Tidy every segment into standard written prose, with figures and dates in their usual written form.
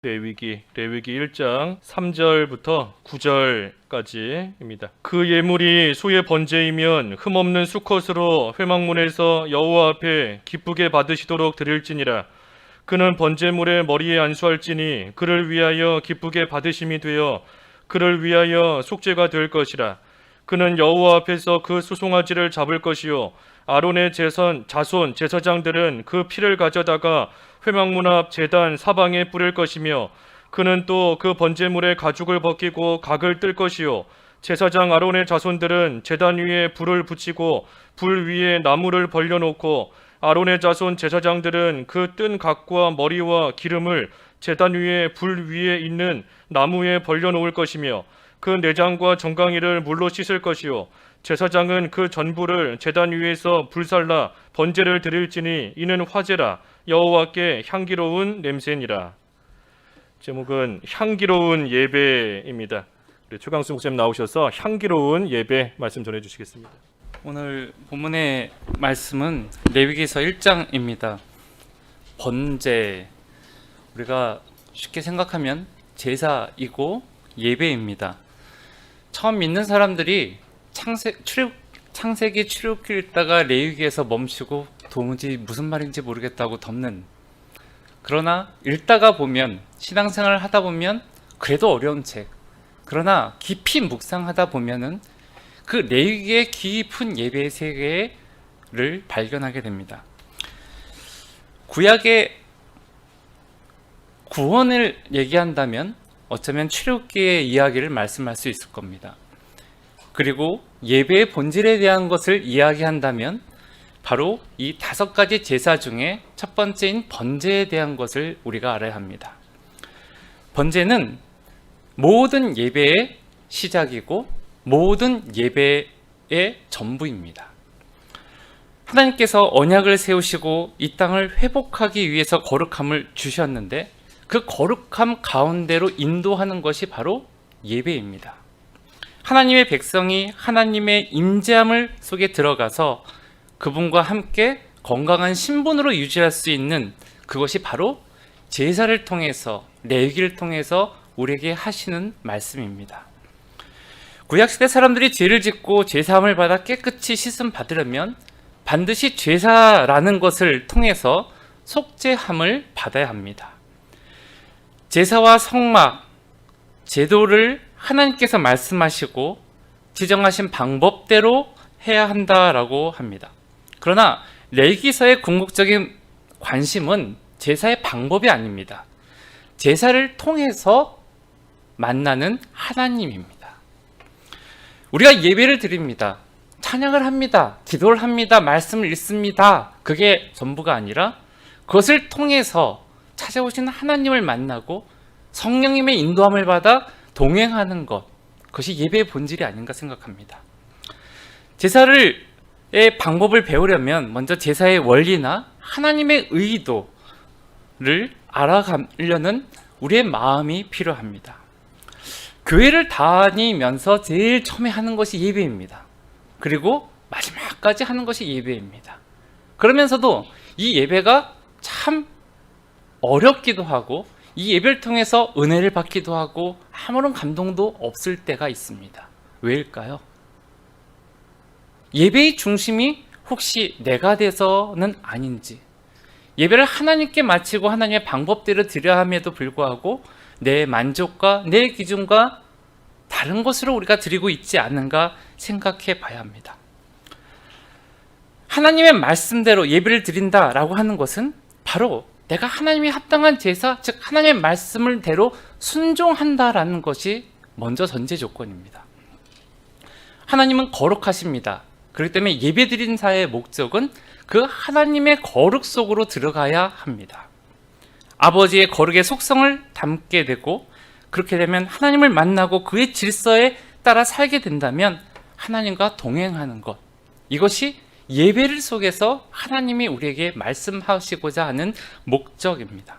레위기 1장 3절부터 9절까지입니다. 그 예물이 소의 번제이면 흠없는 수컷으로 회막문에서 여호와 앞에 기쁘게 받으시도록 드릴지니라. 그는 번제물의 머리에 안수할지니 그를 위하여 기쁘게 받으심이 되어 그를 위하여 속죄가 될 것이라. 그는 여호와 앞에서 그 수송아지를 잡을 것이요 아론의 자손 제사장들은 그 피를 가져다가 회막문 앞 제단 사방에 뿌릴 것이며 그는 또 그 번제물의 가죽을 벗기고 각을 뜰 것이요 제사장 아론의 자손들은 제단 위에 불을 붙이고 불 위에 나무를 벌려놓고 아론의 자손 제사장들은 그 뜬 각과 머리와 기름을 제단 위에 불 위에 있는 나무에 벌려놓을 것이며 그 내장과 정강이를 물로 씻을 것이요 제사장은 그 전부를 제단 위에서 불살라 번제를 드릴지니 이는 화제라 여호와께 향기로운 냄새니라. 제목은 향기로운 예배입니다. 우리 최강수 목사님 나오셔서 향기로운 예배 말씀 전해주시겠습니다. 오늘 본문의 말씀은 레위기서 1장입니다. 번제, 우리가 쉽게 생각하면 제사이고 예배입니다. 처음 믿는 사람들이 창세기 출애굽기 읽다가 레위기에서 멈추고 도무지 무슨 말인지 모르겠다고 덮는, 그러나 읽다가 보면, 신앙생활을 하다 보면 그래도 어려운 책, 그러나 깊이 묵상하다 보면은 그 레위기의 깊은 예배의 세계를 발견하게 됩니다. 구약의 구원을 얘기한다면 어쩌면 출애굽기의 이야기를 말씀할 수 있을 겁니다. 그리고 예배의 본질에 대한 것을 이야기한다면 바로 이 5가지 제사 중에 첫 번째인 번제에 대한 것을 우리가 알아야 합니다. 번제는 모든 예배의 시작이고 모든 예배의 전부입니다. 하나님께서 언약을 세우시고 이 땅을 회복하기 위해서 거룩함을 주셨는데 그 거룩함 가운데로 인도하는 것이 바로 예배입니다. 하나님의 백성이 하나님의 임재함을 속에 들어가서 그분과 함께 건강한 신분으로 유지할 수 있는 그것이 바로 제사를 통해서, 레위기를 통해서 우리에게 하시는 말씀입니다. 구약시대 사람들이 죄를 짓고 제사함을 받아 깨끗이 씻음 받으려면 반드시 제사라는 것을 통해서 속죄함을 받아야 합니다. 제사와 성막, 제도를 하나님께서 말씀하시고 지정하신 방법대로 해야 한다라고 합니다. 그러나 레위기서의 궁극적인 관심은 제사의 방법이 아닙니다. 제사를 통해서 만나는 하나님입니다. 우리가 예배를 드립니다. 찬양을 합니다. 기도를 합니다. 말씀을 읽습니다. 그게 전부가 아니라 그것을 통해서 찾아오신 하나님을 만나고 성령님의 인도함을 받아 동행하는 것, 그것이 예배의 본질이 아닌가 생각합니다. 제사의 방법을 배우려면 먼저 제사의 원리나 하나님의 의도를 알아가려는 우리의 마음이 필요합니다. 교회를 다니면서 제일 처음에 하는 것이 예배입니다. 그리고 마지막까지 하는 것이 예배입니다. 그러면서도 이 예배가 참 어렵기도 하고 이 예배를 통해서 은혜를 받기도 하고 아무런 감동도 없을 때가 있습니다. 왜일까요? 예배의 중심이 혹시 내가 돼서는 아닌지, 예배를 하나님께 마치고 하나님의 방법대로 드려야 함에도 불구하고 내 만족과 내 기준과 다른 것으로 우리가 드리고 있지 않은가 생각해 봐야 합니다. 하나님의 말씀대로 예배를 드린다라고 하는 것은 바로 내가 하나님이 합당한 제사, 즉 하나님의 말씀을 대로 순종한다라는 것이 먼저 전제 조건입니다. 하나님은 거룩하십니다. 그렇기 때문에 예배드린 자의 목적은 그 하나님의 거룩 속으로 들어가야 합니다. 아버지의 거룩의 속성을 담게 되고 그렇게 되면 하나님을 만나고 그의 질서에 따라 살게 된다면 하나님과 동행하는 것, 이것이 예배를 속에서 하나님이 우리에게 말씀하시고자 하는 목적입니다.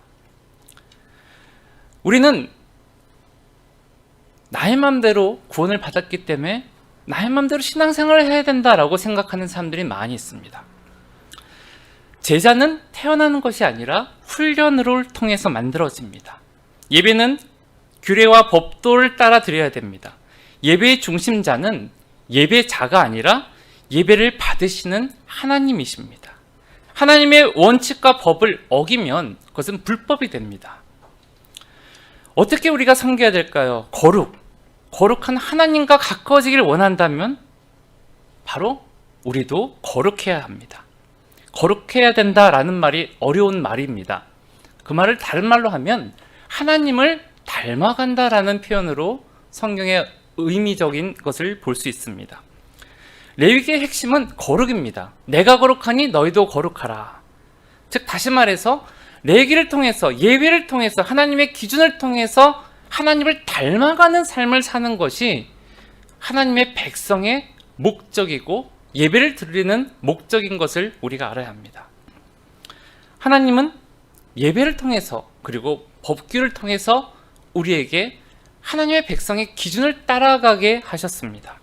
우리는 나의 마음대로 구원을 받았기 때문에 나의 마음대로 신앙생활을 해야 된다라고 생각하는 사람들이 많이 있습니다. 제자는 태어나는 것이 아니라 훈련을 통해서 만들어집니다. 예배는 규례와 법도를 따라 드려야 됩니다. 예배의 중심자는 예배자가 아니라 예배를 받으시는 하나님이십니다. 하나님의 원칙과 법을 어기면 그것은 불법이 됩니다. 어떻게 우리가 섬겨야 될까요? 거룩한 하나님과 가까워지길 원한다면 바로 우리도 거룩해야 합니다. 거룩해야 된다라는 말이 어려운 말입니다. 그 말을 다른 말로 하면 하나님을 닮아간다라는 표현으로 성경의 의미적인 것을 볼 수 있습니다. 레위기의 핵심은 거룩입니다. 내가 거룩하니 너희도 거룩하라. 즉 다시 말해서 레위기를 통해서, 예배를 통해서, 하나님의 기준을 통해서 하나님을 닮아가는 삶을 사는 것이 하나님의 백성의 목적이고 예배를 드리는 목적인 것을 우리가 알아야 합니다. 하나님은 예배를 통해서 그리고 법규를 통해서 우리에게 하나님의 백성의 기준을 따라가게 하셨습니다.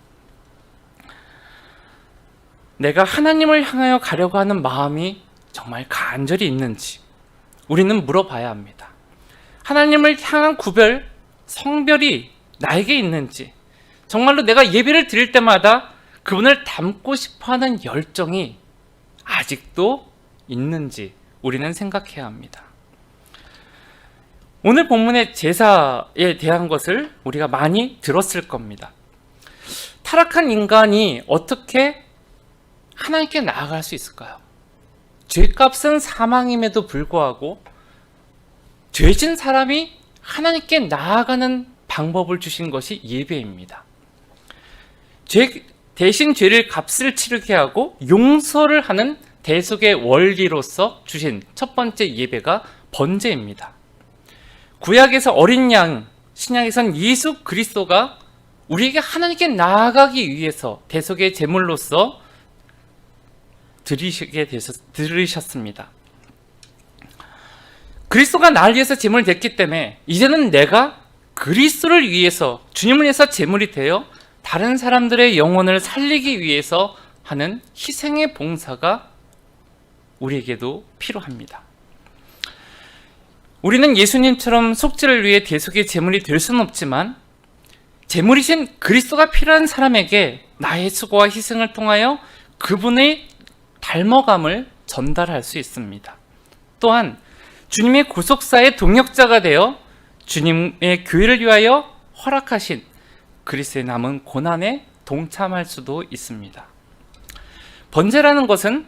내가 하나님을 향하여 가려고 하는 마음이 정말 간절히 있는지 우리는 물어봐야 합니다. 하나님을 향한 구별, 성별이 나에게 있는지, 정말로 내가 예배를 드릴 때마다 그분을 닮고 싶어하는 열정이 아직도 있는지 우리는 생각해야 합니다. 오늘 본문의 제사에 대한 것을 우리가 많이 들었을 겁니다. 타락한 인간이 어떻게 하나님께 나아갈 수 있을까요? 죄값은 사망임에도 불구하고 죄진 사람이 하나님께 나아가는 방법을 주신 것이 예배입니다. 대신 죄를 값을 치르게 하고 용서를 하는 대속의 원리로서 주신 첫 번째 예배가 번제입니다. 구약에서 어린 양, 신약에선 예수 그리스도가 우리에게 하나님께 나아가기 위해서 대속의 제물로서 들으셨습니다. 그리스도가 나를 위해서 제물이 됐기 때문에 이제는 내가 그리스도를 위해서, 주님을 위해서 제물이 되어 다른 사람들의 영혼을 살리기 위해서 하는 희생의 봉사가 우리에게도 필요합니다. 우리는 예수님처럼 속죄를 위해 대속의 제물이 될 수는 없지만 제물이신 그리스도가 필요한 사람에게 나의 수고와 희생을 통하여 그분의 닮아감을 전달할 수 있습니다. 또한 주님의 구속사의 동역자가 되어 주님의 교회를 위하여 허락하신 그리스도의 남은 고난에 동참할 수도 있습니다. 번제라는 것은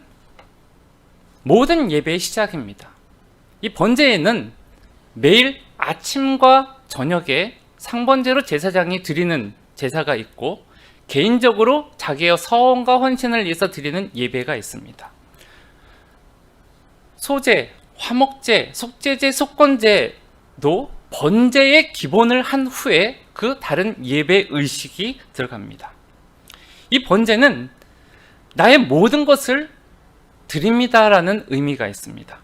모든 예배의 시작입니다. 이 번제에는 매일 아침과 저녁에 상번제로 제사장이 드리는 제사가 있고 개인적으로 자기의 서원과 헌신을 위해서 드리는 예배가 있습니다. 소제, 화목제, 속죄제, 속건제도 번제의 기본을 한 후에 그 다른 예배 의식이 들어갑니다. 이 번제는 나의 모든 것을 드립니다라는 의미가 있습니다.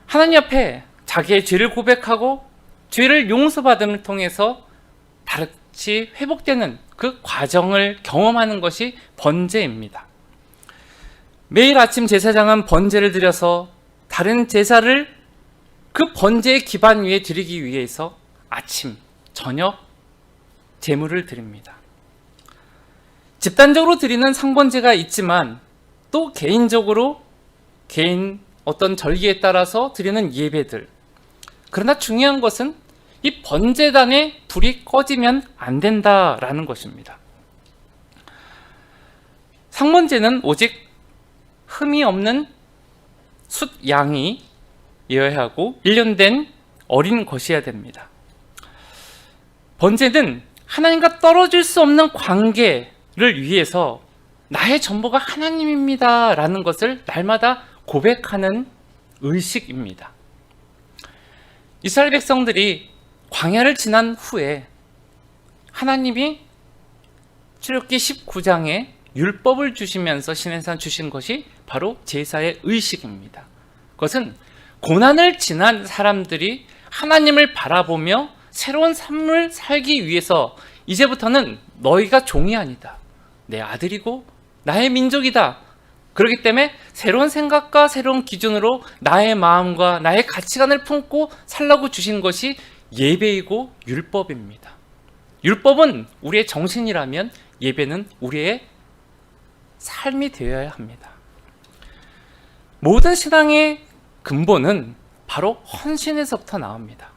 하나님 앞에 자기의 죄를 고백하고 죄를 용서받음을 통해서 다시 회복되는 그 과정을 경험하는 것이 번제입니다. 매일 아침 제사장은 번제를 드려서 다른 제사를 그 번제의 기반 위에 드리기 위해서 아침, 저녁 제물을 드립니다. 집단적으로 드리는 상번제가 있지만 또 개인적으로 개인 어떤 절기에 따라서 드리는 예배들. 그러나 중요한 것은 이 번제단에 불이 꺼지면 안 된다라는 것입니다. 상번제는 오직 흠이 없는 숫 양이 이어야 하고 1년 된 어린 것이어야 됩니다. 번제는 하나님과 떨어질 수 없는 관계를 위해서 나의 전부가 하나님입니다 라는 것을 날마다 고백하는 의식입니다. 이스라엘 백성들이 광야를 지난 후에 하나님이 출애굽기 19장에 율법을 주시면서 시내산 주신 것이 바로 제사의 의식입니다. 그것은 고난을 지난 사람들이 하나님을 바라보며 새로운 삶을 살기 위해서 이제부터는 너희가 종이 아니다. 내 아들이고 나의 민족이다. 그렇기 때문에 새로운 생각과 새로운 기준으로 나의 마음과 나의 가치관을 품고 살라고 주신 것이 예배이고 율법입니다. 율법은 우리의 정신이라면 예배는 우리의 삶이 되어야 합니다. 모든 신앙의 근본은 바로 헌신에서부터 나옵니다.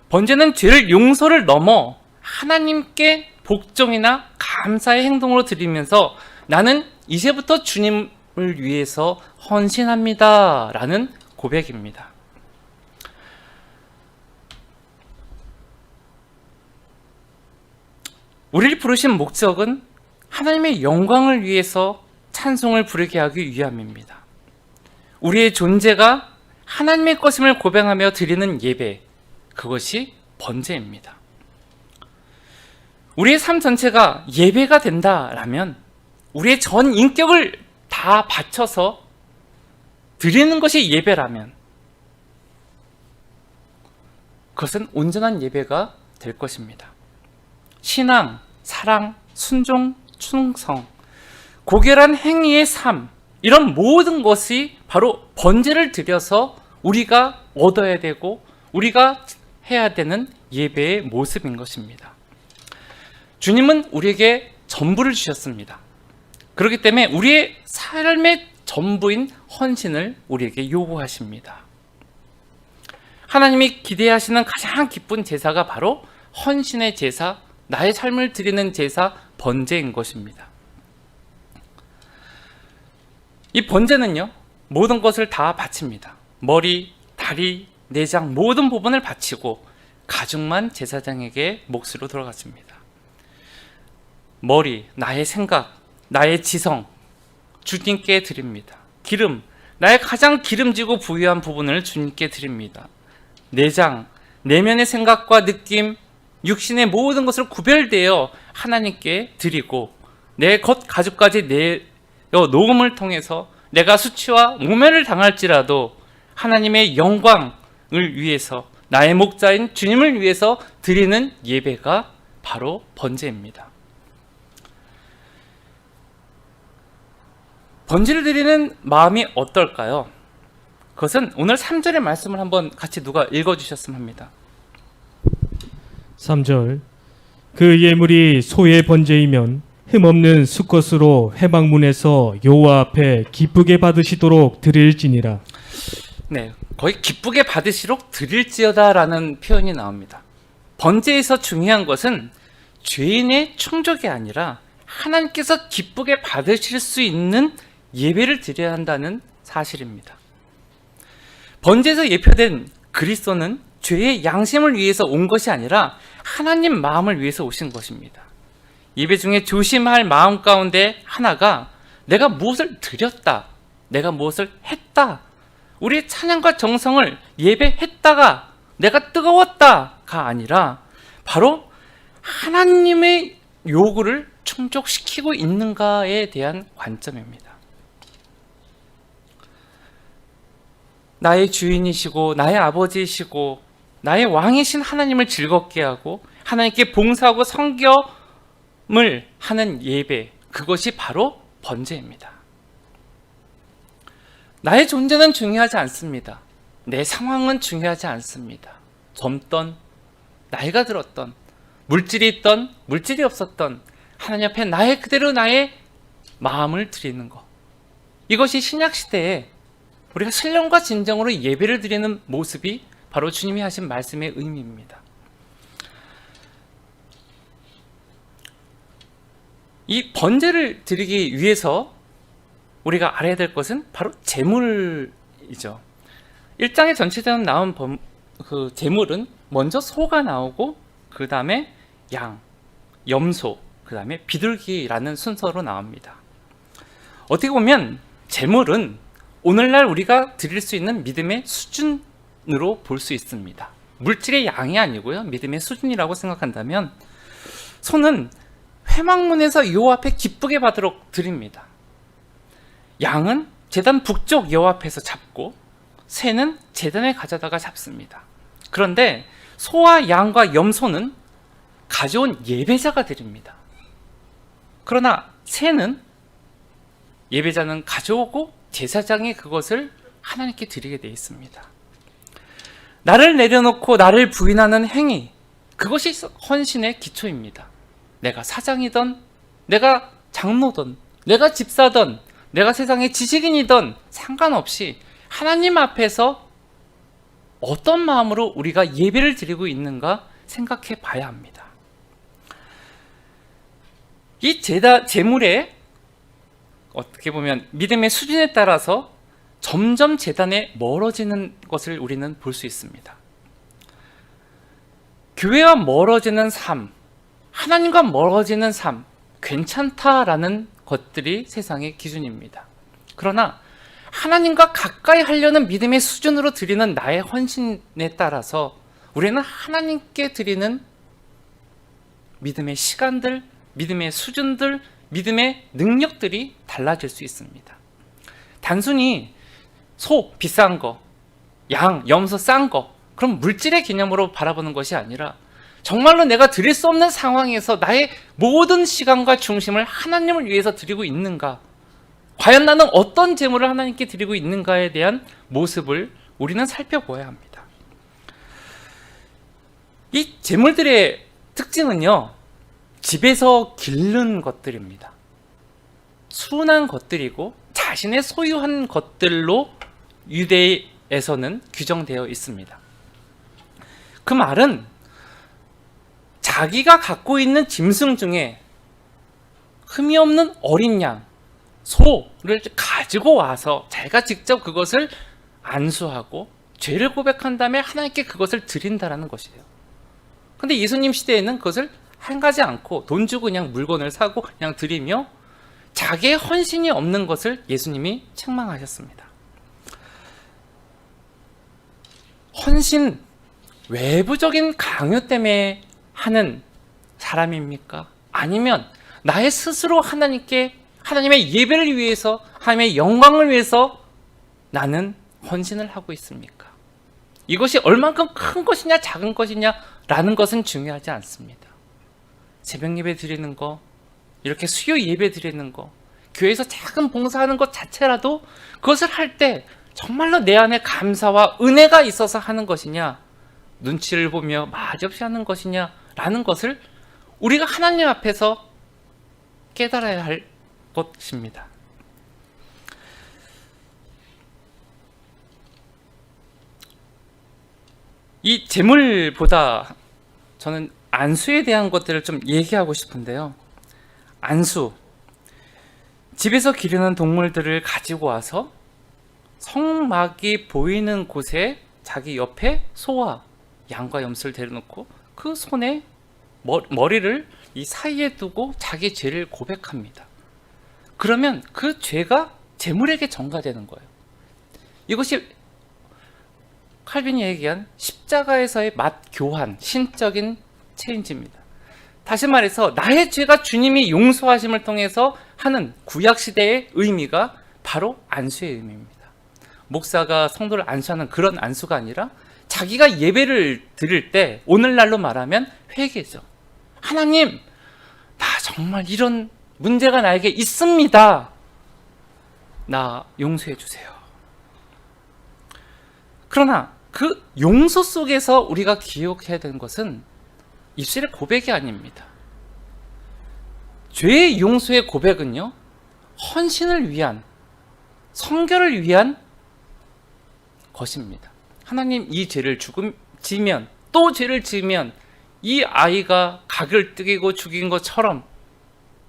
번제는 죄를 용서를 넘어 하나님께 복종이나 감사의 행동으로 드리면서 나는 이제부터 주님을 위해서 헌신합니다 라는 고백입니다. 우리를 부르신 목적은 하나님의 영광을 위해서 찬송을 부르게 하기 위함입니다. 우리의 존재가 하나님의 것임을 고백하며 드리는 예배, 그것이 번제입니다. 우리의 삶 전체가 예배가 된다라면 우리의 전 인격을 다 바쳐서 드리는 것이 예배라면 그것은 온전한 예배가 될 것입니다. 신앙, 사랑, 순종, 충성, 고결한 행위의 삶, 이런 모든 것이 바로 번제를 드려서 우리가 얻어야 되고 우리가 해야 되는 예배의 모습인 것입니다. 주님은 우리에게 전부를 주셨습니다. 그렇기 때문에 우리의 삶의 전부인 헌신을 우리에게 요구하십니다. 하나님이 기대하시는 가장 기쁜 제사가 바로 헌신의 제사, 나의 삶을 드리는 제사, 번제인 것입니다. 이 번제는요, 모든 것을 다 바칩니다. 머리, 다리, 내장 모든 부분을 바치고 가죽만 제사장에게 몫으로 들어갔습니다. 머리, 나의 생각, 나의 지성, 주님께 드립니다. 기름, 나의 가장 기름지고 부유한 부분을 주님께 드립니다. 내장, 내면의 생각과 느낌, 육신의 모든 것을 구별되어 하나님께 드리고 내 겉 가죽까지 내어 녹음을 통해서 내가 수치와 모멸을 당할지라도 하나님의 영광을 위해서 나의 목자인 주님을 위해서 드리는 예배가 바로 번제입니다. 번제를 드리는 마음이 어떨까요? 그것은 오늘 3절의 말씀을 한번 같이 누가 읽어주셨으면 합니다. 3절 그 예물이 소의 번제이면 흠없는 수컷으로 회막문에서 여호와 앞에 기쁘게 받으시도록 드릴지니라. 네, 거의 기쁘게 받으시도록 드릴지어다라는 표현이 나옵니다. 번제에서 중요한 것은 죄인의 충족이 아니라 하나님께서 기쁘게 받으실 수 있는 예배를 드려야 한다는 사실입니다. 번제에서 예표된 그리스도는 죄의 양심을 위해서 온 것이 아니라 하나님 마음을 위해서 오신 것입니다. 예배 중에 조심할 마음 가운데 하나가 내가 무엇을 드렸다, 내가 무엇을 했다, 우리의 찬양과 정성을 예배했다가 내가 뜨거웠다가 아니라 바로 하나님의 요구를 충족시키고 있는가에 대한 관점입니다. 나의 주인이시고 나의 아버지이시고 나의 왕이신 하나님을 즐겁게 하고 하나님께 봉사하고 성경을 하는 예배, 그것이 바로 번제입니다. 나의 존재는 중요하지 않습니다. 내 상황은 중요하지 않습니다. 젊던, 나이가 들었던, 물질이 있던, 물질이 없었던 하나님 앞에 나의 그대로 나의 마음을 드리는 것, 이것이 신약시대에 우리가 신령과 진정으로 예배를 드리는 모습이 바로 주님이 하신 말씀의 의미입니다. 이 번제를 드리기 위해서 우리가 알아야 될 것은 바로 제물이죠. 1장에 전체적으로 나온 그 제물은 먼저 소가 나오고 그 다음에 양, 염소, 그 다음에 비둘기라는 순서로 나옵니다. 어떻게 보면 제물은 오늘날 우리가 드릴 수 있는 믿음의 수준으로 볼 수 있습니다. 물질의 양이 아니고요, 믿음의 수준이라고 생각한다면 소는 회막문에서 여호와 앞에 기쁘게 받도록 드립니다. 양은 제단 북쪽 여호와 앞에서 잡고 새는 제단에 가져다가 잡습니다. 그런데 소와 양과 염소는 가져온 예배자가 드립니다. 그러나 새는 예배자는 가져오고 제사장이 그것을 하나님께 드리게 되어 있습니다. 나를 내려놓고 나를 부인하는 행위, 그것이 헌신의 기초입니다. 내가 사장이든, 내가 장로든, 내가 집사든, 내가 세상의 지식인이든 상관없이 하나님 앞에서 어떤 마음으로 우리가 예배를 드리고 있는가 생각해 봐야 합니다. 이 제물의 어떻게 보면 믿음의 수준에 따라서 점점 제단에 멀어지는 것을 우리는 볼 수 있습니다. 교회와 멀어지는 삶, 하나님과 멀어지는 삶, 괜찮다라는 것들이 세상의 기준입니다. 그러나 하나님과 가까이 하려는 믿음의 수준으로 드리는 나의 헌신에 따라서 우리는 하나님께 드리는 믿음의 시간들, 믿음의 수준들, 믿음의 능력들이 달라질 수 있습니다. 단순히 소 비싼 거, 양, 염소 싼 거, 그럼 물질의 개념으로 바라보는 것이 아니라 정말로 내가 드릴 수 없는 상황에서 나의 모든 시간과 중심을 하나님을 위해서 드리고 있는가? 과연 나는 어떤 제물을 하나님께 드리고 있는가에 대한 모습을 우리는 살펴보아야 합니다. 이 제물들의 특징은요, 집에서 기른 것들입니다. 순한 것들이고 자신의 소유한 것들로 유대에서는 규정되어 있습니다. 그 말은 자기가 갖고 있는 짐승 중에 흠이 없는 어린 양, 소를 가지고 와서 자기가 직접 그것을 안수하고 죄를 고백한 다음에 하나님께 그것을 드린다라는 것이에요. 근데 예수님 시대에는 그것을 행하지 않고 돈 주고 그냥 물건을 사고 그냥 드리며 자기의 헌신이 없는 것을 예수님이 책망하셨습니다. 헌신, 외부적인 강요 때문에 하는 사람입니까? 아니면 나의 스스로 하나님의 예배를 위해서, 하나님의 영광을 위해서 나는 헌신을 하고 있습니까? 이것이 얼만큼 큰 것이냐 작은 것이냐 라는 것은 중요하지 않습니다. 새벽 예배 드리는 거, 이렇게 수요 예배 드리는 거, 교회에서 작은 봉사하는 것 자체라도 그것을 할 때 정말로 내 안에 감사와 은혜가 있어서 하는 것이냐, 눈치를 보며 마지없이 하는 것이냐 라는 것을 우리가 하나님 앞에서 깨달아야 할 것입니다. 이 제물보다 저는 안수에 대한 것들을 좀 얘기하고 싶은데요. 안수, 집에서 기르는 동물들을 가지고 와서 성막이 보이는 곳에 자기 옆에 소와 양과 염소를 데려놓고 그 손에 머리를 이 사이에 두고 자기 죄를 고백합니다. 그러면 그 죄가 제물에게 전가되는 거예요. 이것이 칼빈이 얘기한 십자가에서의 맛 교환, 신적인 체인지입니다. 다시 말해서 나의 죄가 주님이 용서하심을 통해서 하는 구약시대의 의미가 바로 안수의 의미입니다. 목사가 성도를 안수하는 그런 안수가 아니라 자기가 예배를 드릴 때 오늘날로 말하면 회개죠. 하나님, 나 정말 이런 문제가 나에게 있습니다. 나 용서해 주세요. 그러나 그 용서 속에서 우리가 기억해야 되는 것은 입술의 고백이 아닙니다. 죄의 용서의 고백은요, 헌신을 위한, 성결을 위한 것입니다. 하나님, 이 죄를 지면, 또 죄를 지으면 이 아이가 각을 뜨기고 죽인 것처럼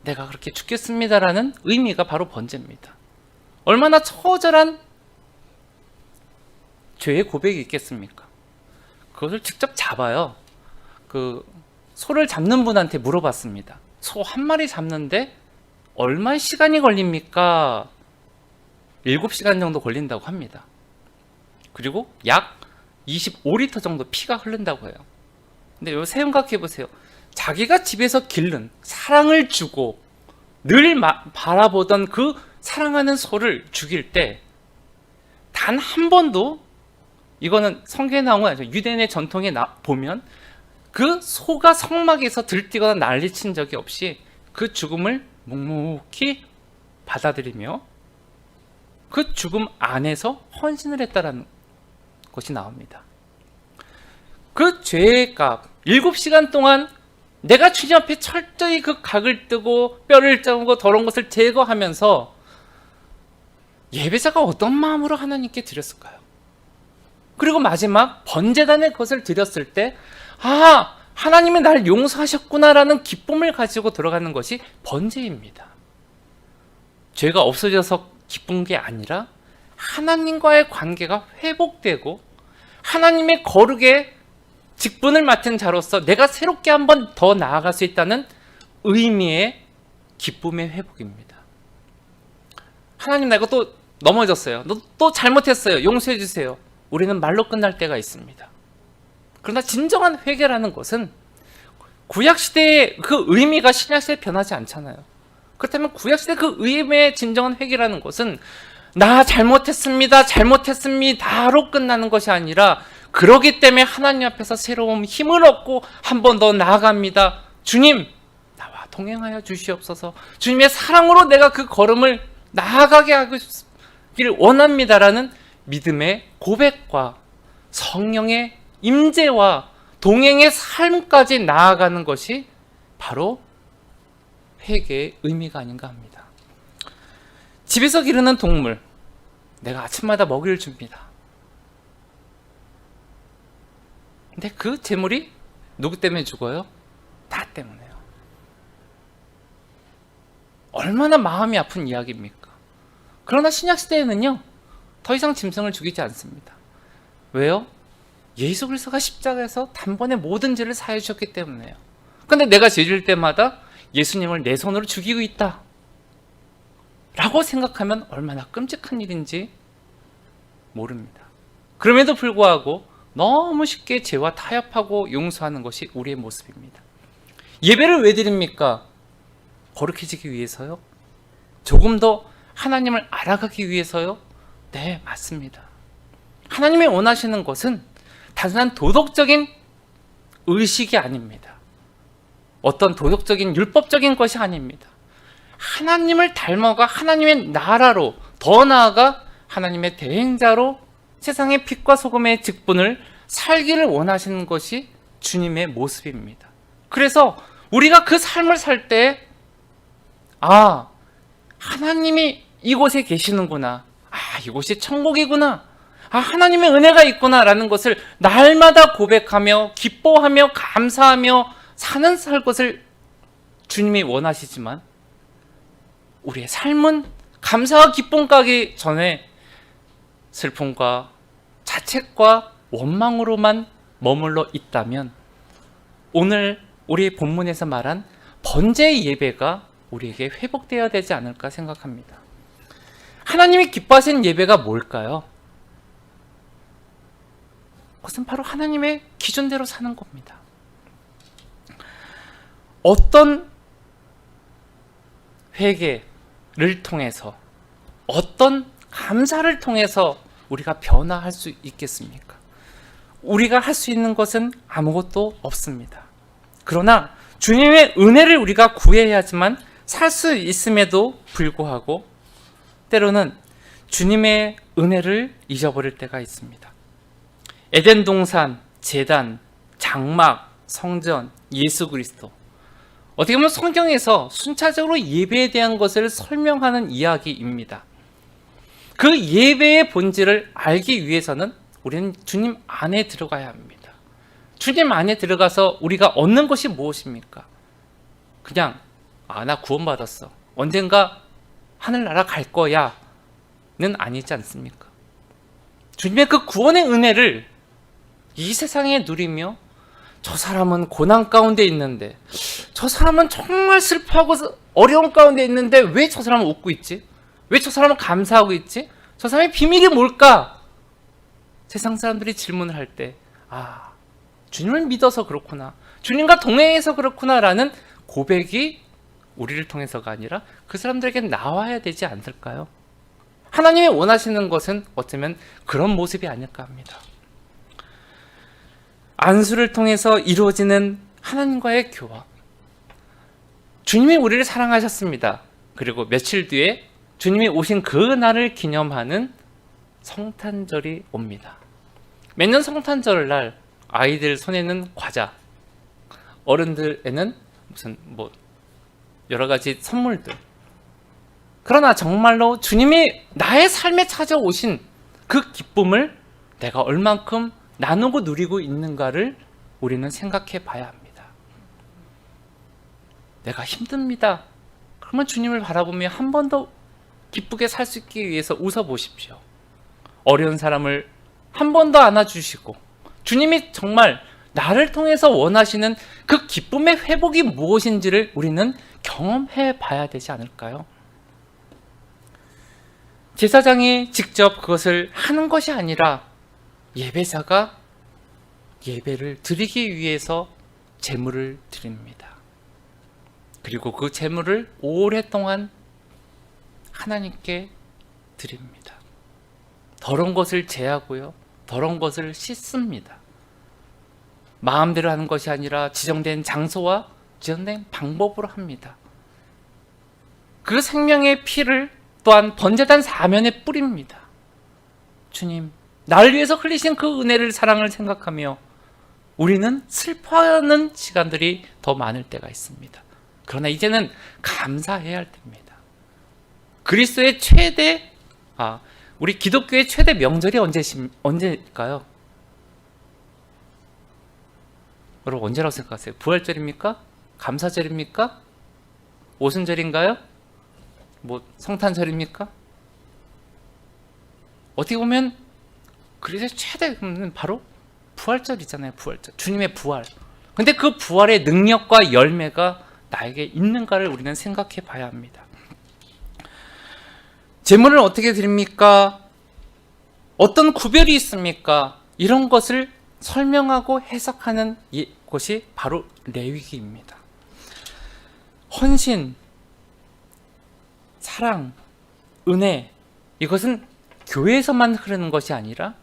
내가 그렇게 죽겠습니다라는 의미가 바로 번제입니다. 얼마나 처절한 죄의 고백이 있겠습니까? 그것을 직접 잡아요. 그 소를 잡는 분한테 물어봤습니다. 소 한 마리 잡는데 얼마의 시간이 걸립니까? 7시간 정도 걸린다고 합니다. 그리고 약 25리터 정도 피가 흐른다고 해요. 근데 요 생각해 보세요. 자기가 집에서 기른, 사랑을 주고 늘 바라보던 그 사랑하는 소를 죽일 때 단 한 번도, 이거는 성경에 나온 건 아니죠. 유대인의 전통에 보면 그 소가 성막에서 들뛰거나 난리친 적이 없이 그 죽음을 묵묵히 받아들이며 그 죽음 안에서 헌신을 했다라는 것이 나옵니다. 그 죄의 값 7시간 동안 내가 주님 앞에 철저히 그 각을 뜨고 뼈를 짜고 더러운 것을 제거하면서 예배자가 어떤 마음으로 하나님께 드렸을까요? 그리고 마지막 번제단의 것을 드렸을 때 하나님이 날 용서하셨구나라는 기쁨을 가지고 들어가는 것이 번제입니다. 죄가 없어져서 기쁜 게 아니라 하나님과의 관계가 회복되고 하나님의 거룩에 직분을 맡은 자로서 내가 새롭게 한 번 더 나아갈 수 있다는 의미의 기쁨의 회복입니다. 하나님, 나 이거 또 넘어졌어요. 또 잘못했어요. 용서해 주세요. 우리는 말로 끝날 때가 있습니다. 그러나 진정한 회개라는 것은 구약시대의 그 의미가 신약시대에 변하지 않잖아요. 그렇다면 구약시대 그 의미의 진정한 회개라는 것은 나 잘못했습니다로 끝나는 것이 아니라 그러기 때문에 하나님 앞에서 새로운 힘을 얻고 한 번 더 나아갑니다. 주님, 나와 동행하여 주시옵소서. 주님의 사랑으로 내가 그 걸음을 나아가게 하길 원합니다라는 믿음의 고백과 성령의 임재와 동행의 삶까지 나아가는 것이 바로 회개의 의미가 아닌가 합니다. 집에서 기르는 동물, 내가 아침마다 먹이를 줍니다. 근데 그 재물이 누구 때문에 죽어요? 나 때문에요. 얼마나 마음이 아픈 이야기입니까? 그러나 신약시대에는요, 더 이상 짐승을 죽이지 않습니다. 왜요? 예수 그리스도가 십자가에서 단번에 모든 죄를 사해 주셨기 때문에요. 근데 내가 죄질 때마다 예수님을 내 손으로 죽이고 있다 라고 생각하면 얼마나 끔찍한 일인지 모릅니다. 그럼에도 불구하고 너무 쉽게 죄와 타협하고 용서하는 것이 우리의 모습입니다. 예배를 왜 드립니까? 거룩해지기 위해서요? 조금 더 하나님을 알아가기 위해서요? 네, 맞습니다. 하나님이 원하시는 것은 단순한 도덕적인 의식이 아닙니다. 어떤 도덕적인 율법적인 것이 아닙니다. 하나님을 닮아가 하나님의 나라로, 더 나아가 하나님의 대행자로 세상의 빛과 소금의 직분을 살기를 원하시는 것이 주님의 모습입니다. 그래서 우리가 그 삶을 살 때 하나님이 이곳에 계시는구나, 이곳이 천국이구나, 하나님의 은혜가 있구나 라는 것을 날마다 고백하며 기뻐하며 감사하며 살 것을 주님이 원하시지만 우리의 삶은 감사와 기쁨 가기 전에 슬픔과 자책과 원망으로만 머물러 있다면 오늘 우리 본문에서 말한 번제의 예배가 우리에게 회복되어야 되지 않을까 생각합니다. 하나님이 기뻐하시는 예배가 뭘까요? 그것은 바로 하나님의 기준대로 사는 겁니다. 어떤 회개를 통해서, 어떤 감사를 통해서 우리가 변화할 수 있겠습니까? 우리가 할 수 있는 것은 아무것도 없습니다. 그러나 주님의 은혜를 우리가 구해야지만 살 수 있음에도 불구하고 때로는 주님의 은혜를 잊어버릴 때가 있습니다. 에덴 동산, 제단, 장막, 성전, 예수 그리스도, 어떻게 보면 성경에서 순차적으로 예배에 대한 것을 설명하는 이야기입니다. 그 예배의 본질을 알기 위해서는 우리는 주님 안에 들어가야 합니다. 주님 안에 들어가서 우리가 얻는 것이 무엇입니까? 그냥 나 구원받았어, 언젠가 하늘나라 갈 거야 는 아니지 않습니까? 주님의 그 구원의 은혜를 이 세상에 누리며 저 사람은 고난 가운데 있는데, 저 사람은 정말 슬퍼하고 어려운 가운데 있는데 왜 저 사람은 웃고 있지? 왜 저 사람은 감사하고 있지? 저 사람의 비밀이 뭘까? 세상 사람들이 질문을 할 때 주님을 믿어서 그렇구나, 주님과 동행해서 그렇구나 라는 고백이 우리를 통해서가 아니라 그 사람들에게 나와야 되지 않을까요? 하나님이 원하시는 것은 어쩌면 그런 모습이 아닐까 합니다. 안수를 통해서 이루어지는 하나님과의 교화. 주님이 우리를 사랑하셨습니다. 그리고 며칠 뒤에 주님이 오신 그 날을 기념하는 성탄절이 옵니다. 매년 성탄절 날 아이들 손에는 과자, 어른들에는 무슨 여러 가지 선물들. 그러나 정말로 주님이 나의 삶에 찾아오신 그 기쁨을 내가 얼만큼 나누고 누리고 있는가를 우리는 생각해 봐야 합니다. 내가 힘듭니다. 그러면 주님을 바라보며 한 번 더 기쁘게 살 수 있기 위해서 웃어보십시오. 어려운 사람을 한 번 더 안아주시고 주님이 정말 나를 통해서 원하시는 그 기쁨의 회복이 무엇인지를 우리는 경험해 봐야 되지 않을까요? 제사장이 직접 그것을 하는 것이 아니라 예배자가 예배를 드리기 위해서 제물을 드립니다. 그리고 그 제물을 오랫동안 하나님께 드립니다. 더러운 것을 제하고요, 더러운 것을 씻습니다. 마음대로 하는 것이 아니라 지정된 장소와 지정된 방법으로 합니다. 그 생명의 피를 또한 번제단 사면에 뿌립니다. 주님, 나를 위해서 흘리신 그 은혜를, 사랑을 생각하며 우리는 슬퍼하는 시간들이 더 많을 때가 있습니다. 그러나 이제는 감사해야 할 때입니다. 그리스도의 우리 기독교의 최대 명절이 언제일까요? 여러분 언제라고 생각하세요? 부활절입니까? 감사절입니까? 오순절인가요? 성탄절입니까? 어떻게 보면 그리스도의 최대는 바로 부활절이잖아요. 부활절, 주님의 부활. 근데 그 부활의 능력과 열매가 나에게 있는가를 우리는 생각해 봐야 합니다. 제물을 어떻게 드립니까? 어떤 구별이 있습니까? 이런 것을 설명하고 해석하는 것이 바로 레위기입니다. 헌신, 사랑, 은혜, 이것은 교회에서만 흐르는 것이 아니라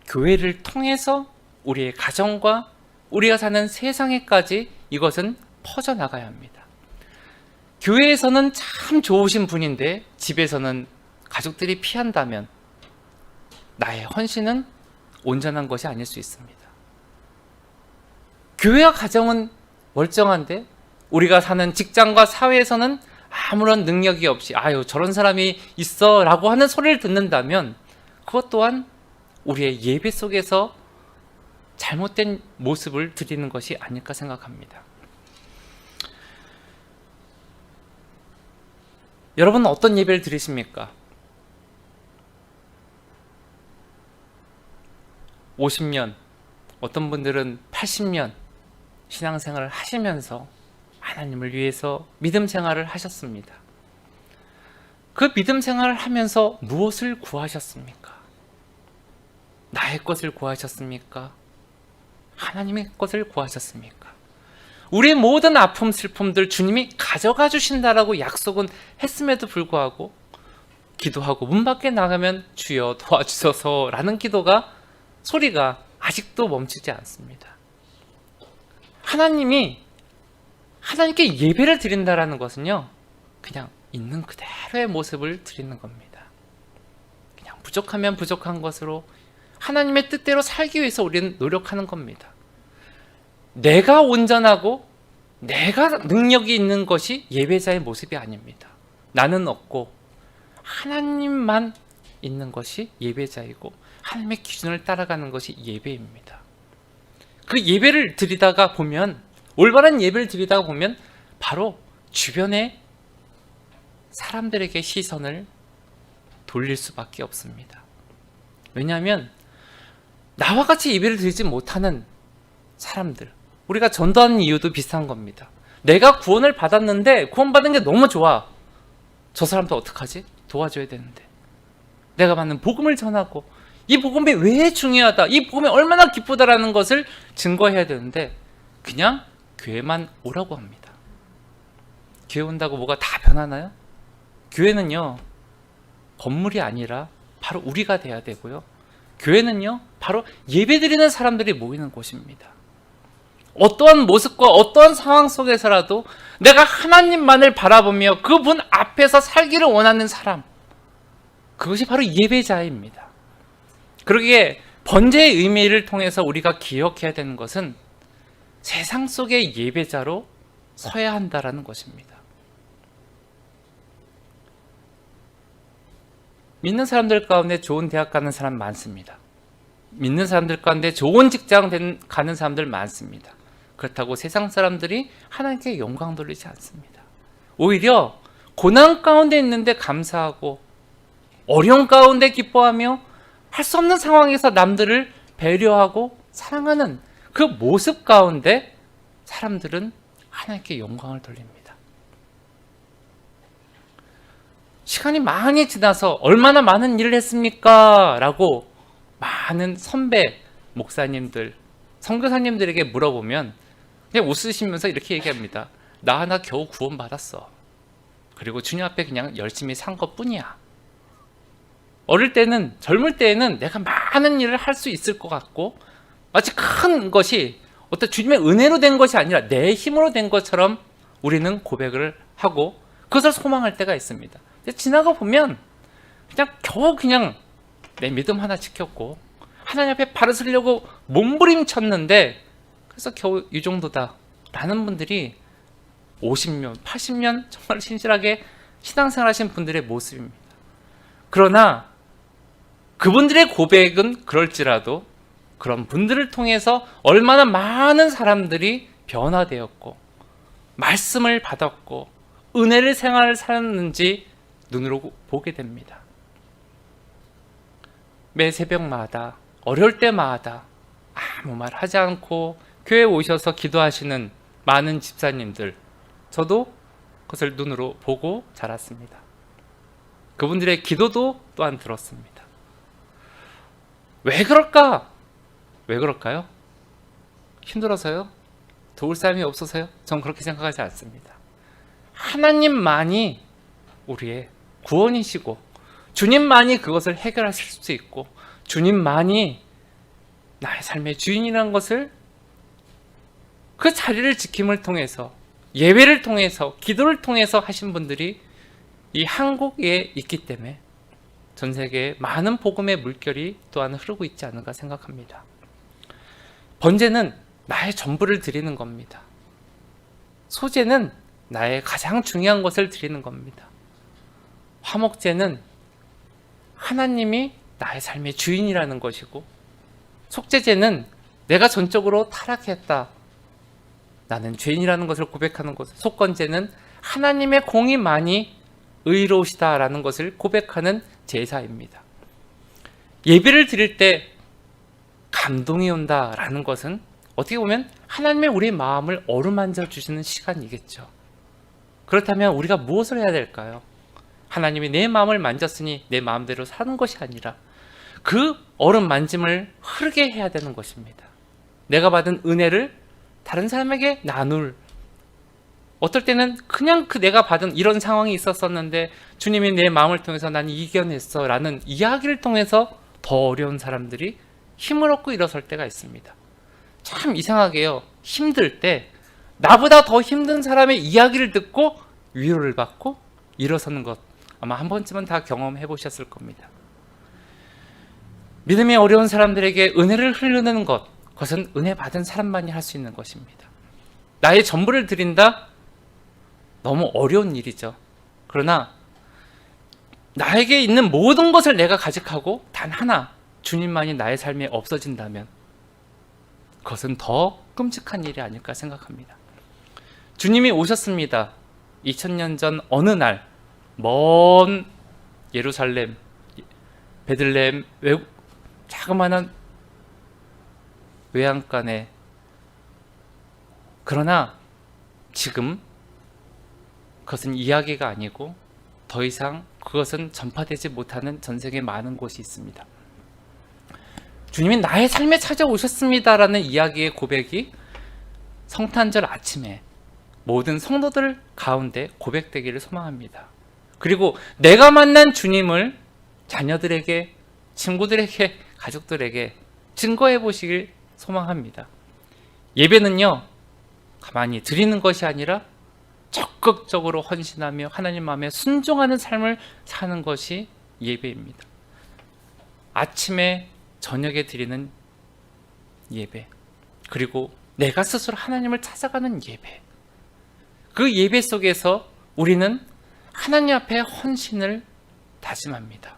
교회를 통해서 우리의 가정과 우리가 사는 세상에까지 이것은 퍼져나가야 합니다. 교회에서는 참 좋으신 분인데 집에서는 가족들이 피한다면 나의 헌신은 온전한 것이 아닐 수 있습니다. 교회와 가정은 멀쩡한데 우리가 사는 직장과 사회에서는 아무런 능력이 없이 저런 사람이 있어 라고 하는 소리를 듣는다면 그것 또한 우리의 예배 속에서 잘못된 모습을 드리는 것이 아닐까 생각합니다. 여러분은 어떤 예배를 드리십니까? 50년, 어떤 분들은 80년 신앙생활을 하시면서 하나님을 위해서 믿음 생활을 하셨습니다. 그 믿음 생활을 하면서 무엇을 구하셨습니까? 나의 것을 구하셨습니까? 하나님의 것을 구하셨습니까? 우리의 모든 아픔, 슬픔들 주님이 가져가 주신다라고 약속은 했음에도 불구하고 기도하고 문 밖에 나가면 주여 도와주소서 라는 소리가 아직도 멈추지 않습니다. 하나님께 예배를 드린다라는 것은요, 그냥 있는 그대로의 모습을 드리는 겁니다. 그냥 부족하면 부족한 것으로 하나님의 뜻대로 살기 위해서 우리는 노력하는 겁니다. 내가 온전하고 내가 능력이 있는 것이 예배자의 모습이 아닙니다. 나는 없고 하나님만 있는 것이 예배자이고 하나님의 기준을 따라가는 것이 예배입니다. 그 예배를 드리다가 보면, 올바른 예배를 드리다가 보면 바로 주변의 사람들에게 시선을 돌릴 수밖에 없습니다. 왜냐하면 나와 같이 예배를 드리지 못하는 사람들, 우리가 전도하는 이유도 비슷한 겁니다. 내가 구원을 받았는데 구원받은 게 너무 좋아. 저 사람도 어떡하지? 도와줘야 되는데. 내가 받는 복음을 전하고 이 복음이 왜 중요하다, 이 복음이 얼마나 기쁘다라는 것을 증거해야 되는데 그냥 교회만 오라고 합니다. 교회 온다고 뭐가 다 변하나요? 교회는요, 건물이 아니라 바로 우리가 돼야 되고요. 교회는요, 바로 예배드리는 사람들이 모이는 곳입니다. 어떠한 모습과 어떠한 상황 속에서라도 내가 하나님만을 바라보며 그분 앞에서 살기를 원하는 사람, 그것이 바로 예배자입니다. 그러기에 번제의 의미를 통해서 우리가 기억해야 되는 것은 세상 속의 예배자로 서야 한다라는 것입니다. 믿는 사람들 가운데 좋은 대학 가는 사람 많습니다. 믿는 사람들 가운데 좋은 직장 가는 사람들 많습니다. 그렇다고 세상 사람들이 하나님께 영광 돌리지 않습니다. 오히려 고난 가운데 있는데 감사하고 어려운 가운데 기뻐하며 할 수 없는 상황에서 남들을 배려하고 사랑하는 그 모습 가운데 사람들은 하나님께 영광을 돌립니다. 시간이 많이 지나서 얼마나 많은 일을 했습니까? 라고 많은 선배 목사님들, 선교사님들에게 물어보면 그냥 웃으시면서 이렇게 얘기합니다. 나 하나 겨우 구원받았어. 그리고 주님 앞에 그냥 열심히 산 것뿐이야. 어릴 때는, 젊을 때에는 내가 많은 일을 할 수 있을 것 같고 마치 큰 것이 어떤 주님의 은혜로 된 것이 아니라 내 힘으로 된 것처럼 우리는 고백을 하고 그것을 소망할 때가 있습니다. 지나가 보면 그냥 겨우 그냥 내 믿음 하나 지켰고 하나님 앞에 발을 쓰려고 몸부림쳤는데 그래서 겨우 이 정도다 라는 분들이 50년, 80년 정말 신실하게 신앙생활 하신 분들의 모습입니다. 그러나 그분들의 고백은 그럴지라도 그런 분들을 통해서 얼마나 많은 사람들이 변화되었고 말씀을 받았고 은혜를 생활을 살았는지 눈으로 보게 됩니다. 매 새벽마다 어려울 때마다 아무 말 하지 않고 교회에 오셔서 기도하시는 많은 집사님들, 저도 그것을 눈으로 보고 자랐습니다. 그분들의 기도도 또한 들었습니다. 왜 그럴까? 왜 그럴까요? 힘들어서요? 도울 사람이 없어서요? 전 그렇게 생각하지 않습니다. 하나님만이 우리의 구원이시고 주님만이 그것을 해결하실 수 있고 주님만이 나의 삶의 주인이라는 것을 그 자리를 지킴을 통해서 예배를 통해서 기도를 통해서 하신 분들이 이 한국에 있기 때문에 전 세계에 많은 복음의 물결이 또한 흐르고 있지 않은가 생각합니다. 번제는 나의 전부를 드리는 겁니다. 소제는 나의 가장 중요한 것을 드리는 겁니다. 화목제는 하나님이 나의 삶의 주인이라는 것이고 속죄제는 내가 전적으로 타락했다. 나는 죄인이라는 것을 고백하는 것. 속건제는 하나님의 공의만이 의로우시다라는 것을 고백하는 제사입니다. 예배를 드릴 때 감동이 온다라는 것은 어떻게 보면 하나님의 우리 마음을 어루만져 주시는 시간이겠죠. 그렇다면 우리가 무엇을 해야 될까요? 하나님이 내 마음을 만졌으니 내 마음대로 사는 것이 아니라 그 얼음 만짐을 흐르게 해야 되는 것입니다. 내가 받은 은혜를 다른 사람에게 나눌, 어떨 때는 그냥 내가 받은 이런 상황이 있었었는데 주님이 내 마음을 통해서 난 이겨냈어 라는 이야기를 통해서 더 어려운 사람들이 힘을 얻고 일어설 때가 있습니다. 참 이상하게요. 힘들 때 나보다 더 힘든 사람의 이야기를 듣고 위로를 받고 일어서는 것 아마 한 번쯤은 다 경험해 보셨을 겁니다. 믿음이 어려운 사람들에게 은혜를 흘리는 것, 그것은 은혜 받은 사람만이 할 수 있는 것입니다. 나의 전부를 드린다? 너무 어려운 일이죠. 그러나 나에게 있는 모든 것을 내가 가직하고 단 하나 주님만이 나의 삶에 없어진다면 그것은 더 끔찍한 일이 아닐까 생각합니다. 주님이 오셨습니다. 2000년 전 어느 날 먼 예루살렘, 베들레헴 자그마한 외양간에, 그러나 지금 그것은 이야기가 아니고 더 이상 그것은 전파되지 못하는 전 세계 많은 곳이 있습니다. 주님이 나의 삶에 찾아오셨습니다라는 이야기의 고백이 성탄절 아침에 모든 성도들 가운데 고백되기를 소망합니다. 그리고 내가 만난 주님을 자녀들에게, 친구들에게, 가족들에게 증거해 보시길 소망합니다. 예배는요, 가만히 드리는 것이 아니라 적극적으로 헌신하며 하나님 마음에 순종하는 삶을 사는 것이 예배입니다. 아침에 저녁에 드리는 예배, 그리고 내가 스스로 하나님을 찾아가는 예배, 그 예배 속에서 우리는 하나님 앞에 헌신을 다짐합니다.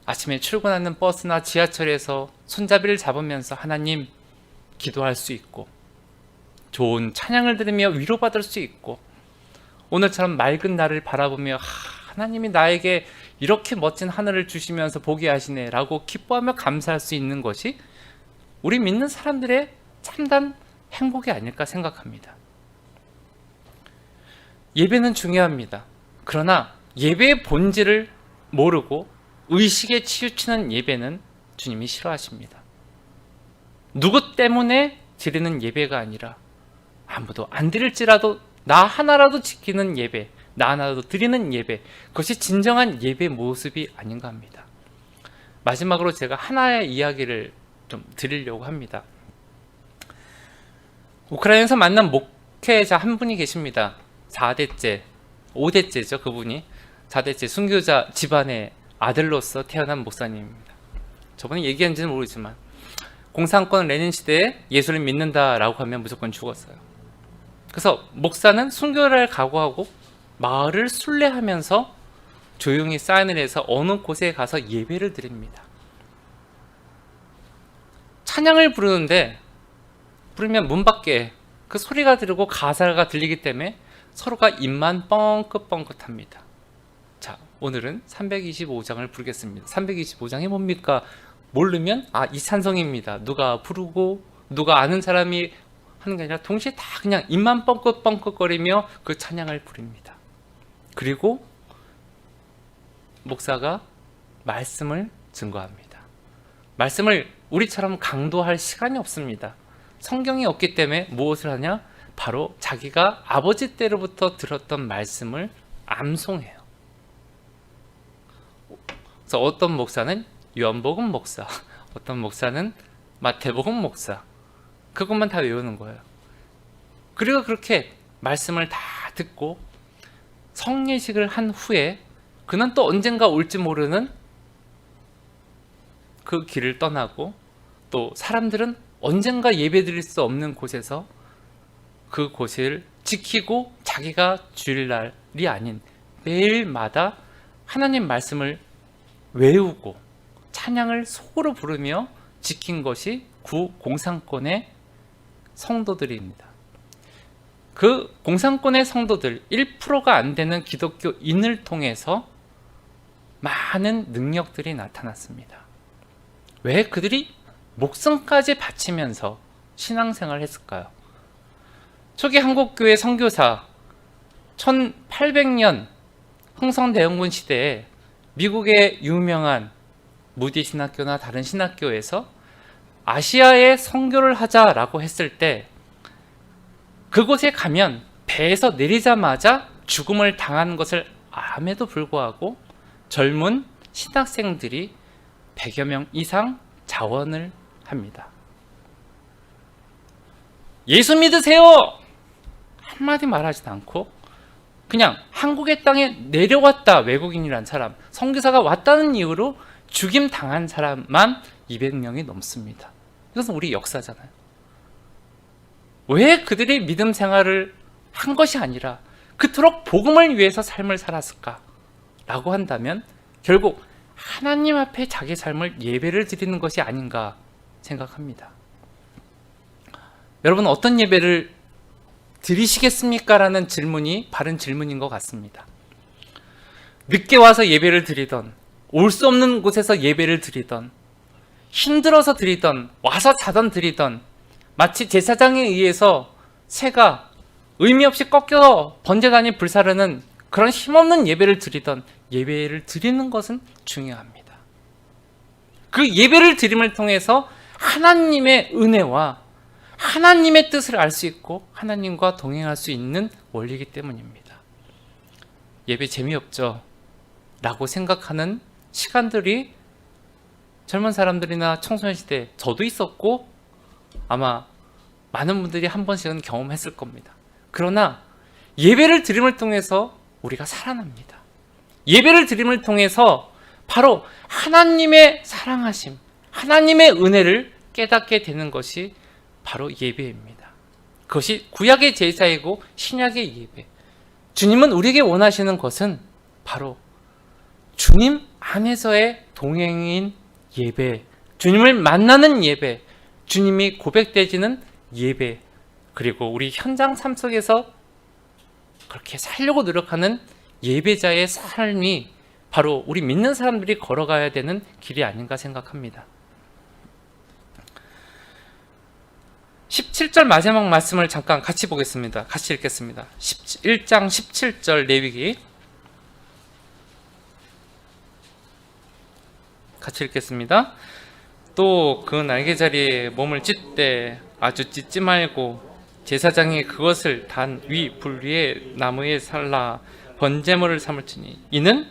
아침에 출근하는 버스나 지하철에서 손잡이를 잡으면서 하나님 기도할 수 있고, 좋은 찬양을 들으며 위로받을 수 있고, 오늘처럼 맑은 날을 바라보며 하나님이 나에게 이렇게 멋진 하늘을 주시면서 보게 하시네 라고 기뻐하며 감사할 수 있는 것이 우리 믿는 사람들의 참담 행복이 아닐까 생각합니다. 예배는 중요합니다. 그러나 예배의 본질을 모르고 의식에 치우치는 예배는 주님이 싫어하십니다. 누구 때문에 드리는 예배가 아니라 아무도 안 드릴지라도 나 하나라도 지키는 예배, 나 하나라도 드리는 예배, 그것이 진정한 예배 모습이 아닌가 합니다. 마지막으로 제가 하나의 이야기를 좀 드리려고 합니다. 우크라이나에서 만난 목회자 한 분이 계십니다. 4대째, 5대째죠 그분이. 4대째 순교자 집안의 아들로서 태어난 목사님입니다. 저번에 얘기한지는 모르지만 공산권 레닌 시대에 예수를 믿는다라고 하면 무조건 죽었어요. 그래서 목사는 순교를 각오하고 마을을 순례하면서 조용히 사인을 해서 어느 곳에 가서 예배를 드립니다. 찬양을 부르는데 부르면 문 밖에 그 소리가 들리고 가사가 들리기 때문에 서로가 입만 뻥긋뻥긋합니다. 자, 오늘은 325장을 부르겠습니다. 325장이 뭡니까? 모르면 이 찬송입니다. 누가 부르고 누가 아는 사람이 하는 게 아니라 동시에 다 그냥 입만 뻥긋뻥긋거리며 그 찬양을 부릅니다. 그리고 목사가 말씀을 증거합니다. 말씀을 우리처럼 강도할 시간이 없습니다. 성경이 없기 때문에 무엇을 하냐? 바로 자기가 아버지 때로부터 들었던 말씀을 암송해요. 그래서 어떤 목사는 요한복음 목사, 어떤 목사는 마태복음 목사, 그것만 다 외우는 거예요. 그리고 그렇게 말씀을 다 듣고 성례식을 한 후에 그는 또 언젠가 올지 모르는 그 길을 떠나고, 또 사람들은 언젠가 예배드릴 수 없는 곳에서 그 곳을 지키고 자기가 주일날이 아닌 매일마다 하나님 말씀을 외우고 찬양을 속으로 부르며 지킨 것이 구 공산권의 성도들입니다. 그 공산권의 성도들 1%가 안 되는 기독교인을 통해서 많은 능력들이 나타났습니다. 왜 그들이 목숨까지 바치면서 신앙생활을 했을까요? 초기 한국교회 선교사 1800년 흥성대원군 시대에 미국의 유명한 무디 신학교나 다른 신학교에서 아시아에 선교를 하자라고 했을 때 그곳에 가면 배에서 내리자마자 죽음을 당하는 것을 암에도 불구하고 젊은 신학생들이 100여 명 이상 자원을 합니다. 예수 믿으세요! 한마디 말하지도 않고 그냥 한국의 땅에 내려왔다, 외국인이란 사람, 선교사가 왔다는 이유로 죽임 당한 사람만 200명이 넘습니다. 이것은 우리 역사잖아요. 왜 그들이 믿음 생활을 한 것이 아니라 그토록 복음을 위해서 삶을 살았을까? 라고 한다면 결국 하나님 앞에 자기 삶을 예배를 드리는 것이 아닌가 생각합니다. 여러분, 어떤 예배를 드리시겠습니까? 라는 질문이 바른 질문인 것 같습니다. 늦게 와서 예배를 드리던, 올 수 없는 곳에서 예배를 드리던, 힘들어서 드리던, 와서 자던 드리던, 마치 제사장에 의해서 새가 의미 없이 꺾여 번제단이 불사르는 그런 힘없는 예배를 드리던 예배를 드리는 것은 중요합니다. 그 예배를 드림을 통해서 하나님의 은혜와 하나님의 뜻을 알 수 있고 하나님과 동행할 수 있는 원리이기 때문입니다. 예배 재미없죠? 라고 생각하는 시간들이 젊은 사람들이나 청소년 시대 저도 있었고 아마 많은 분들이 한 번씩은 경험했을 겁니다. 그러나 예배를 드림을 통해서 우리가 살아납니다. 예배를 드림을 통해서 바로 하나님의 사랑하심, 하나님의 은혜를 깨닫게 되는 것이 바로 예배입니다. 그것이 구약의 제사이고 신약의 예배. 주님은 우리에게 원하시는 것은 바로 주님 안에서의 동행인 예배, 주님을 만나는 예배, 주님이 고백되지는 예배, 그리고 우리 현장 삶 속에서 그렇게 살려고 노력하는 예배자의 삶이 바로 우리 믿는 사람들이 걸어가야 되는 길이 아닌가 생각합니다. 17절 마지막 말씀을 잠깐 같이 보겠습니다. 같이 읽겠습니다. 1장 17절 레위기 같이 읽겠습니다. 또 그 날개자리에 몸을 찢되 아주 찢지 말고 제사장이 그것을 단 위 불 위에 나무에 살라 번제물을 삼을지니 이는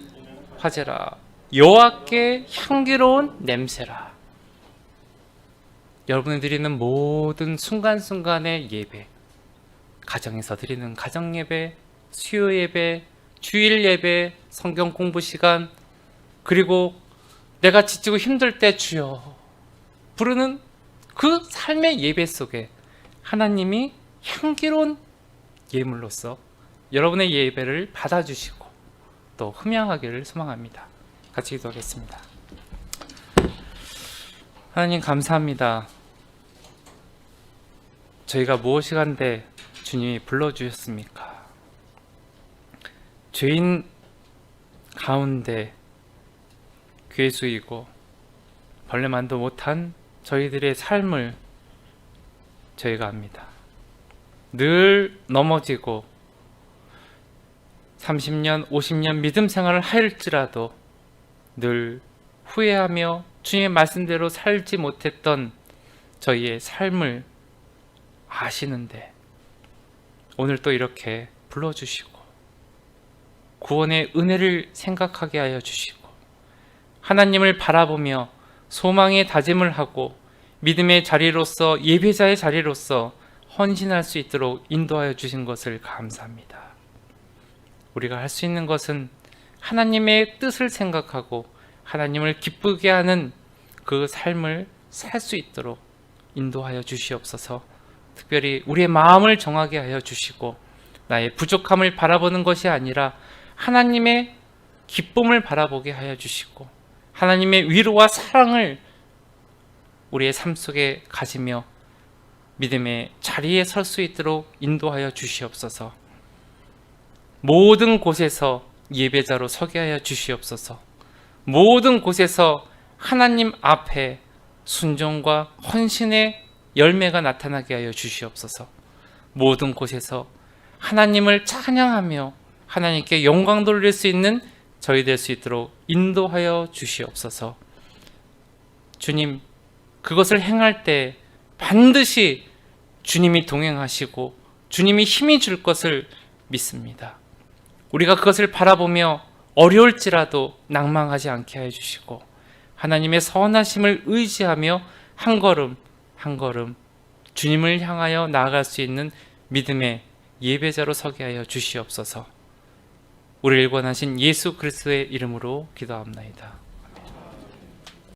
화제라 여호와께 향기로운 냄새라. 여러분이 드리는 모든 순간순간의 예배, 가정에서 드리는 가정 예배, 수요 예배, 주일 예배, 성경 공부 시간, 그리고 내가 지치고 힘들 때 주여 부르는 그 삶의 예배 속에 하나님이 향기로운 예물로서 여러분의 예배를 받아주시고 또 흠양하기를 소망합니다. 같이 기도하겠습니다. 하나님 감사합니다. 저희가 무엇이 간데 주님이 불러주셨습니까? 죄인 가운데 괴수이고 벌레만도 못한 저희들의 삶을 저희가 압니다. 늘 넘어지고 30년, 50년 믿음 생활을 할지라도 늘 후회하며 주님의 말씀대로 살지 못했던 저희의 삶을 아시는데 오늘 또 이렇게 불러주시고 구원의 은혜를 생각하게 하여 주시고 하나님을 바라보며 소망의 다짐을 하고 믿음의 자리로서 예배자의 자리로서 헌신할 수 있도록 인도하여 주신 것을 감사합니다. 우리가 할 수 있는 것은 하나님의 뜻을 생각하고 하나님을 기쁘게 하는 그 삶을 살 수 있도록 인도하여 주시옵소서. 특별히 우리의 마음을 정하게 하여 주시고 나의 부족함을 바라보는 것이 아니라 하나님의 기쁨을 바라보게 하여 주시고 하나님의 위로와 사랑을 우리의 삶 속에 가지며 믿음의 자리에 설 수 있도록 인도하여 주시옵소서. 모든 곳에서 예배자로 서게 하여 주시옵소서. 모든 곳에서 하나님 앞에 순종과 헌신의 열매가 나타나게 하여 주시옵소서. 모든 곳에서 하나님을 찬양하며 하나님께 영광 돌릴 수 있는 저희 될 수 있도록 인도하여 주시옵소서. 주님, 그것을 행할 때 반드시 주님이 동행하시고 주님이 힘이 줄 것을 믿습니다. 우리가 그것을 바라보며 어려울지라도 낭망하지 않게 하여 주시고 하나님의 선하심을 의지하며 한 걸음 한 걸음 주님을 향하여 나아갈 수 있는 믿음의 예배자로 서게 하여 주시옵소서. 우리를 구원하신 예수 그리스도의 이름으로 기도합나이다.